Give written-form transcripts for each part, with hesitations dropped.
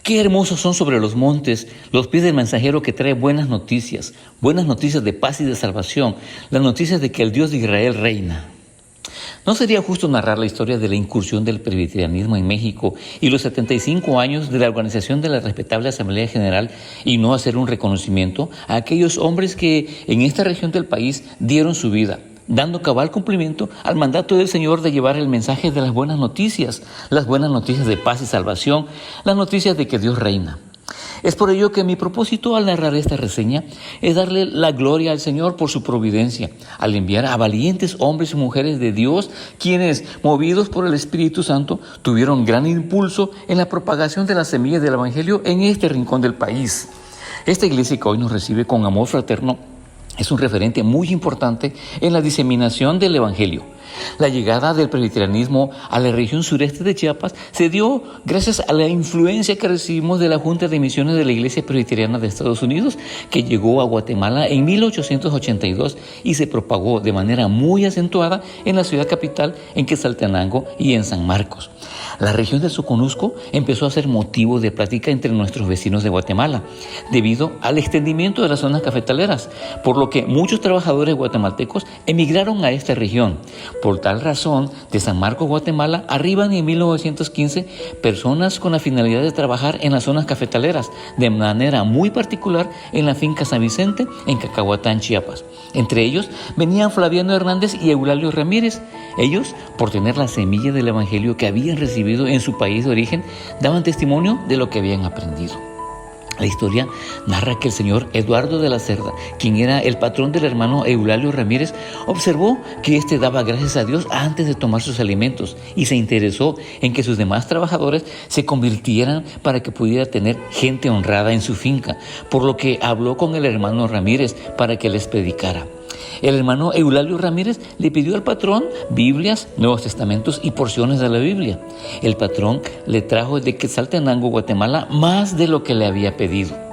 Qué hermosos son sobre los montes los pies del mensajero que trae buenas noticias de paz y de salvación, las noticias de que el Dios de Israel reina. ¿No sería justo narrar la historia de la incursión del presbiterianismo en México y los 75 años de la organización de la respetable Asamblea General y no hacer un reconocimiento a aquellos hombres que en esta región del país dieron su vida, dando cabal cumplimiento al mandato del Señor de llevar el mensaje de las buenas noticias de paz y salvación, las noticias de que Dios reina? Es por ello que mi propósito al narrar esta reseña es darle la gloria al Señor por su providencia, al enviar a valientes hombres y mujeres de Dios, quienes, movidos por el Espíritu Santo, tuvieron gran impulso en la propagación de las semillas del Evangelio en este rincón del país. Esta iglesia que hoy nos recibe con amor fraterno es un referente muy importante en la diseminación del Evangelio. La llegada del presbiterianismo a la región sureste de Chiapas se dio gracias a la influencia que recibimos de la Junta de Misiones de la Iglesia Presbiteriana de Estados Unidos, que llegó a Guatemala en 1882 y se propagó de manera muy acentuada en la ciudad capital, en Quetzaltenango y en San Marcos. La región del Soconusco empezó a ser motivo de plática entre nuestros vecinos de Guatemala, debido al extendimiento de las zonas cafetaleras, por lo que muchos trabajadores guatemaltecos emigraron a esta región. Por tal razón, de San Marcos, Guatemala, arriban en 1915 personas con la finalidad de trabajar en las zonas cafetaleras, de manera muy particular en la finca San Vicente, en Cacahuatán, Chiapas. Entre ellos venían Flaviano Hernández y Eulalio Ramírez. Ellos, por tener la semilla del Evangelio que habían recibido en su país de origen, daban testimonio de lo que habían aprendido. La historia narra que el señor Eduardo de la Cerda, quien era el patrón del hermano Eulalio Ramírez, observó que éste daba gracias a Dios antes de tomar sus alimentos y se interesó en que sus demás trabajadores se convirtieran para que pudiera tener gente honrada en su finca, por lo que habló con el hermano Ramírez para que les predicara. El hermano Eulalio Ramírez le pidió al patrón Biblias, Nuevos Testamentos y porciones de la Biblia. El patrón le trajo de Quetzaltenango, Guatemala, más de lo que le había pedido.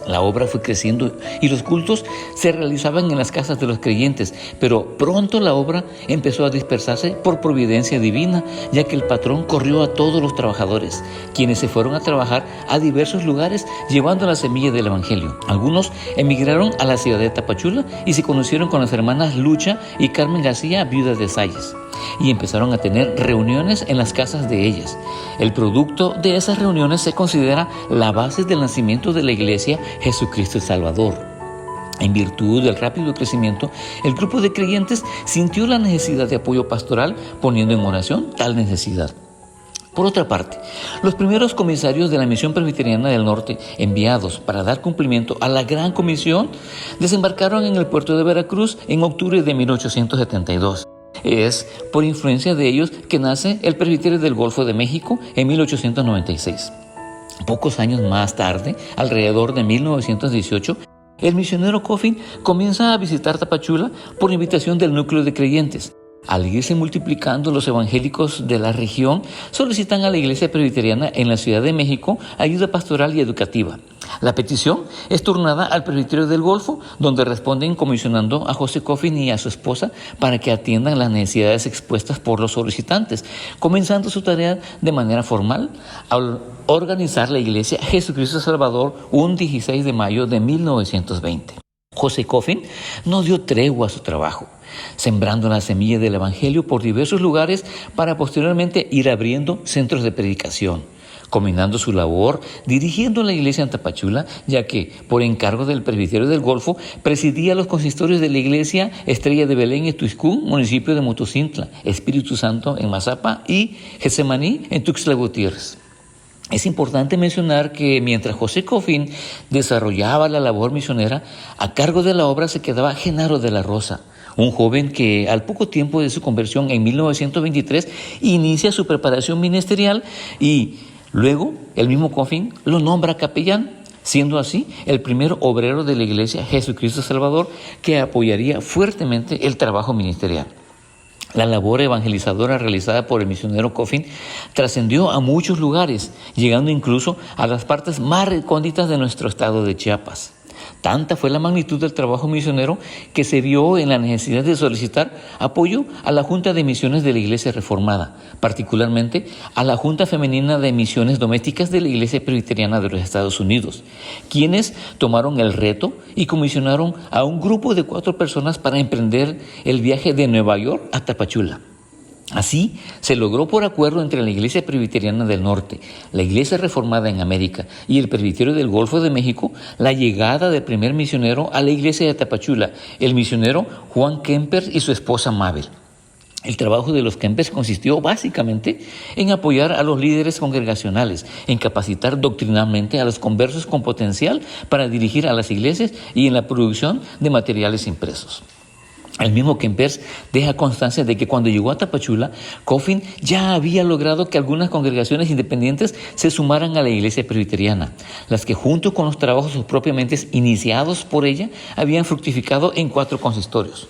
La obra fue creciendo y los cultos se realizaban en las casas de los creyentes, pero pronto la obra empezó a dispersarse por providencia divina, ya que el patrón corrió a todos los trabajadores, quienes se fueron a trabajar a diversos lugares llevando la semilla del Evangelio. Algunos emigraron a la ciudad de Tapachula y se conocieron con las hermanas Lucha y Carmen García, viudas de Salles, y empezaron a tener reuniones en las casas de ellas. El producto de esas reuniones se considera la base del nacimiento de la iglesia Jesucristo el Salvador. En virtud del rápido crecimiento, el grupo de creyentes sintió la necesidad de apoyo pastoral, poniendo en oración tal necesidad. Por otra parte, los primeros comisarios de la Misión Presbiteriana del Norte, enviados para dar cumplimiento a la Gran Comisión, desembarcaron en el puerto de Veracruz en octubre de 1872. Es por influencia de ellos que nace el Presbiterio del Golfo de México en 1896. Pocos años más tarde, alrededor de 1918, el misionero Coffin comienza a visitar Tapachula por invitación del núcleo de creyentes. Al irse multiplicando los evangélicos de la región, solicitan a la Iglesia Presbiteriana en la Ciudad de México ayuda pastoral y educativa. La petición es turnada al Presbiterio del Golfo, donde responden comisionando a José Coffin y a su esposa para que atiendan las necesidades expuestas por los solicitantes, comenzando su tarea de manera formal al organizar la Iglesia Jesucristo Salvador un 16 de mayo de 1920. José Coffin no dio tregua a su trabajo, sembrando la semilla del Evangelio por diversos lugares para posteriormente ir abriendo centros de predicación, combinando su labor dirigiendo la iglesia en Tapachula, ya que por encargo del Presbiterio del Golfo presidía los consistorios de la iglesia Estrella de Belén en Tuixcún, municipio de Motocintla, Espíritu Santo en Mazapa y Getsemaní en Tuxtla Gutiérrez. Es importante mencionar que mientras José Coffin desarrollaba la labor misionera, a cargo de la obra se quedaba Genaro de la Rosa, un joven que al poco tiempo de su conversión en 1923 inicia su preparación ministerial y luego el mismo Coffin lo nombra capellán, siendo así el primer obrero de la iglesia Jesucristo Salvador que apoyaría fuertemente el trabajo ministerial. La labor evangelizadora realizada por el misionero Coffin trascendió a muchos lugares, llegando incluso a las partes más recónditas de nuestro estado de Chiapas. Tanta fue la magnitud del trabajo misionero que se vio en la necesidad de solicitar apoyo a la Junta de Misiones de la Iglesia Reformada, particularmente a la Junta Femenina de Misiones Domésticas de la Iglesia Presbiteriana de los Estados Unidos, quienes tomaron el reto y comisionaron a un grupo de 4 personas para emprender el viaje de Nueva York a Tapachula. Así, se logró por acuerdo entre la Iglesia Presbiteriana del Norte, la Iglesia Reformada en América y el Presbiterio del Golfo de México la llegada del primer misionero a la iglesia de Tapachula, el misionero Juan Kempers y su esposa Mabel. El trabajo de los Kempers consistió básicamente en apoyar a los líderes congregacionales, en capacitar doctrinalmente a los conversos con potencial para dirigir a las iglesias y en la producción de materiales impresos. El mismo Kempers deja constancia de que cuando llegó a Tapachula, Coffin ya había logrado que algunas congregaciones independientes se sumaran a la iglesia presbiteriana, las que junto con los trabajos propiamente iniciados por ella habían fructificado en 4 consistorios.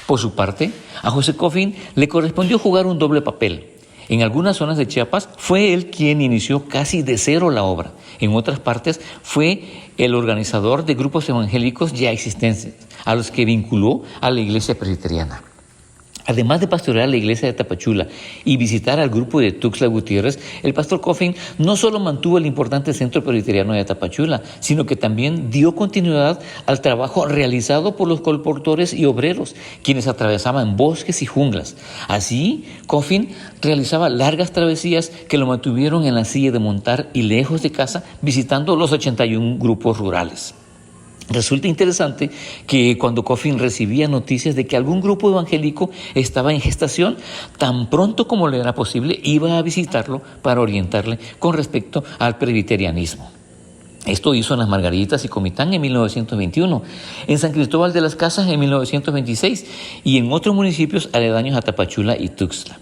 Por su parte, a José Coffin le correspondió jugar un doble papel. En algunas zonas de Chiapas fue él quien inició casi de cero la obra. En otras partes fue el organizador de grupos evangélicos ya existentes, a los que vinculó a la iglesia presbiteriana. Además de pastorear la iglesia de Tapachula y visitar al grupo de Tuxtla Gutiérrez, el pastor Coffin no solo mantuvo el importante centro presbiteriano de Tapachula, sino que también dio continuidad al trabajo realizado por los colportores y obreros, quienes atravesaban bosques y junglas. Así, Coffin realizaba largas travesías que lo mantuvieron en la silla de montar y lejos de casa, visitando los 81 grupos rurales. Resulta interesante que cuando Coffin recibía noticias de que algún grupo evangélico estaba en gestación, tan pronto como le era posible, iba a visitarlo para orientarle con respecto al presbiterianismo. Esto hizo en Las Margaritas y Comitán en 1921, en San Cristóbal de las Casas en 1926 y en otros municipios aledaños a Tapachula y Tuxtla.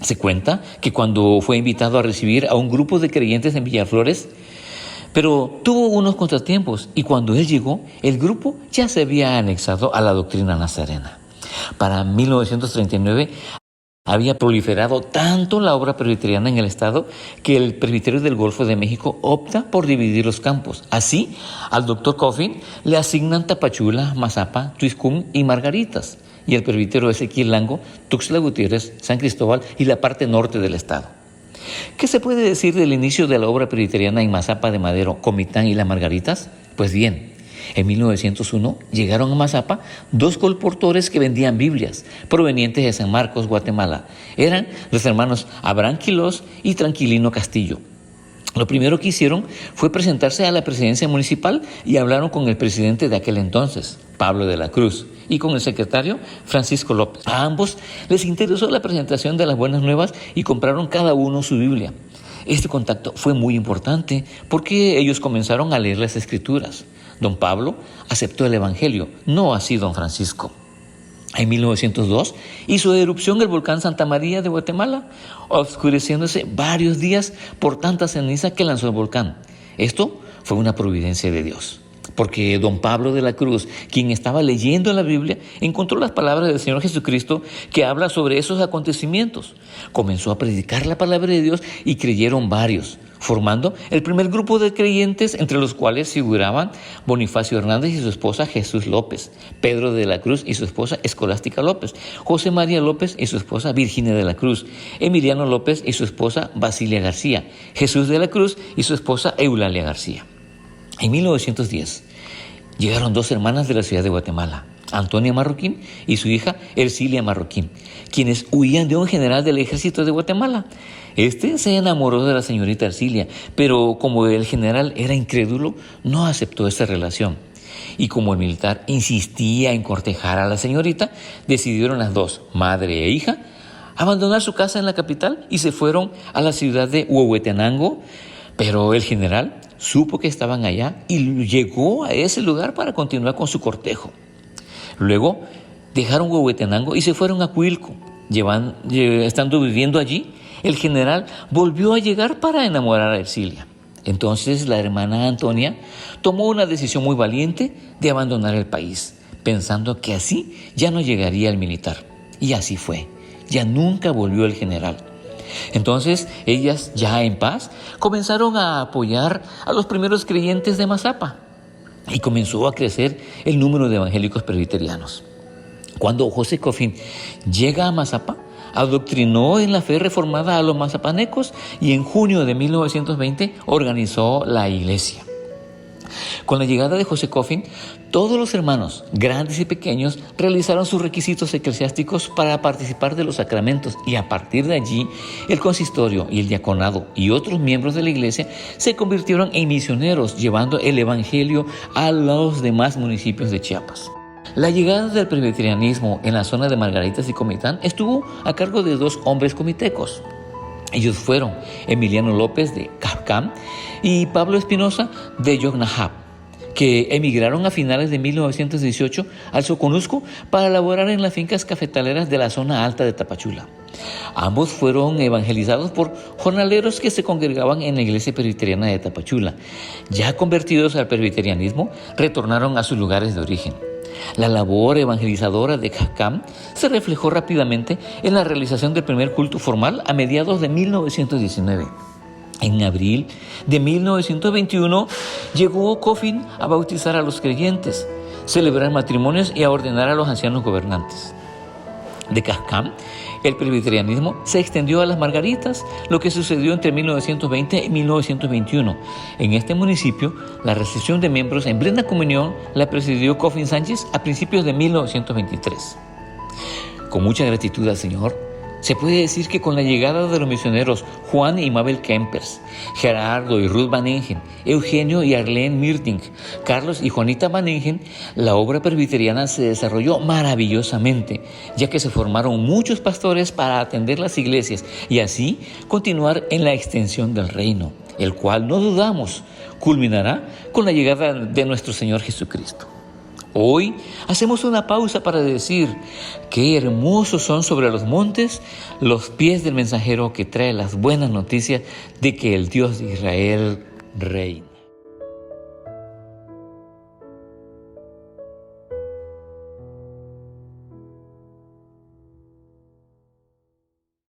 Se cuenta que cuando fue invitado a recibir a un grupo de creyentes en Villaflores, pero tuvo unos contratiempos y cuando él llegó, el grupo ya se había anexado a la doctrina nazarena. Para 1939 había proliferado tanto la obra presbiteriana en el estado que el Presbiterio del Golfo de México opta por dividir los campos. Así, al doctor Coffin le asignan Tapachula, Mazapa, Tuixcún y Margaritas, y el presbiterio Ezequiel Lango, Tuxtla Gutiérrez, San Cristóbal y la parte norte del estado. ¿Qué se puede decir del inicio de la obra presbiteriana en Mazapa de Madero, Comitán y Las Margaritas? Pues bien, en 1901 llegaron a Mazapa 2 colportores que vendían Biblias, provenientes de San Marcos, Guatemala. Eran los hermanos Abraham Quilós y Tranquilino Castillo. Lo primero que hicieron fue presentarse a la presidencia municipal y hablaron con el presidente de aquel entonces, Pablo de la Cruz, y con el secretario Francisco López. A ambos les interesó la presentación de las buenas nuevas y compraron cada uno su Biblia. Este contacto fue muy importante porque ellos comenzaron a leer las Escrituras. Don Pablo aceptó el Evangelio, no así don Francisco. En 1902 hizo erupción el volcán Santa María de Guatemala, oscureciéndose varios días por tanta ceniza que lanzó el volcán. Esto fue una providencia de Dios, porque don Pablo de la Cruz, quien estaba leyendo la Biblia, encontró las palabras del Señor Jesucristo que habla sobre esos acontecimientos. Comenzó a predicar la palabra de Dios y creyeron varios, formando el primer grupo de creyentes, entre los cuales figuraban Bonifacio Hernández y su esposa Jesús López, Pedro de la Cruz y su esposa Escolástica López, José María López y su esposa Virginia de la Cruz, Emiliano López y su esposa Basilia García, Jesús de la Cruz y su esposa Eulalia García. En 1910 llegaron 2 hermanas de la ciudad de Guatemala, Antonia Marroquín y su hija Ercilia Marroquín, quienes huían de un general del ejército de Guatemala. Este se enamoró de la señorita Ercilia, pero como el general era incrédulo, no aceptó esta relación. Y como el militar insistía en cortejar a la señorita, decidieron las 2, madre e hija, abandonar su casa en la capital y se fueron a la ciudad de Huehuetenango, pero el general supo que estaban allá y llegó a ese lugar para continuar con su cortejo. Luego dejaron Huehuetenango y se fueron a Cuilco. Estando viviendo allí, el general volvió a llegar para enamorar a Ercilia. Entonces la hermana Antonia tomó una decisión muy valiente de abandonar el país, pensando que así ya no llegaría el militar. Y así fue. Ya nunca volvió el general. Entonces ellas, ya en paz, comenzaron a apoyar a los primeros creyentes de Mazapa. y comenzó a crecer el número de evangélicos presbiterianos. Cuando José Coffin llega a Mazapa, adoctrinó en la fe reformada a los mazapanecos y en junio de 1920 organizó la iglesia. Con la llegada de José Coffin, todos los hermanos, grandes y pequeños, realizaron sus requisitos eclesiásticos para participar de los sacramentos y a partir de allí el consistorio y el diaconado y otros miembros de la iglesia se convirtieron en misioneros llevando el evangelio a los demás municipios de Chiapas. La llegada del presbiterianismo en la zona de Margaritas y Comitán estuvo a cargo de 2 hombres comitecos. Ellos fueron Emiliano López de Cajcam y Pablo Espinosa de Yognajab, que emigraron a finales de 1918 al Soconusco para laborar en las fincas cafetaleras de la zona alta de Tapachula. Ambos fueron evangelizados por jornaleros que se congregaban en la iglesia presbiteriana de Tapachula. Ya convertidos al presbiterianismo, retornaron a sus lugares de origen. La labor evangelizadora de Cajcam se reflejó rápidamente en la realización del primer culto formal a mediados de 1919. En abril de 1921 llegó Coffin a bautizar a los creyentes, celebrar matrimonios y a ordenar a los ancianos gobernantes. De Cajcam, el presbiterianismo se extendió a las Margaritas, lo que sucedió entre 1920 y 1921. En este municipio, la recepción de miembros en plena comunión la presidió Coffin Sánchez a principios de 1923. Con mucha gratitud al Señor, se puede decir que con la llegada de los misioneros Juan y Mabel Kempers, Gerardo y Ruth Van Engen, Eugenio y Arlene Mirting, Carlos y Juanita Van Engen, la obra presbiteriana se desarrolló maravillosamente, ya que se formaron muchos pastores para atender las iglesias y así continuar en la extensión del reino, el cual no dudamos culminará con la llegada de nuestro Señor Jesucristo. Hoy hacemos una pausa para decir qué hermosos son sobre los montes los pies del mensajero que trae las buenas noticias de que el Dios de Israel reina.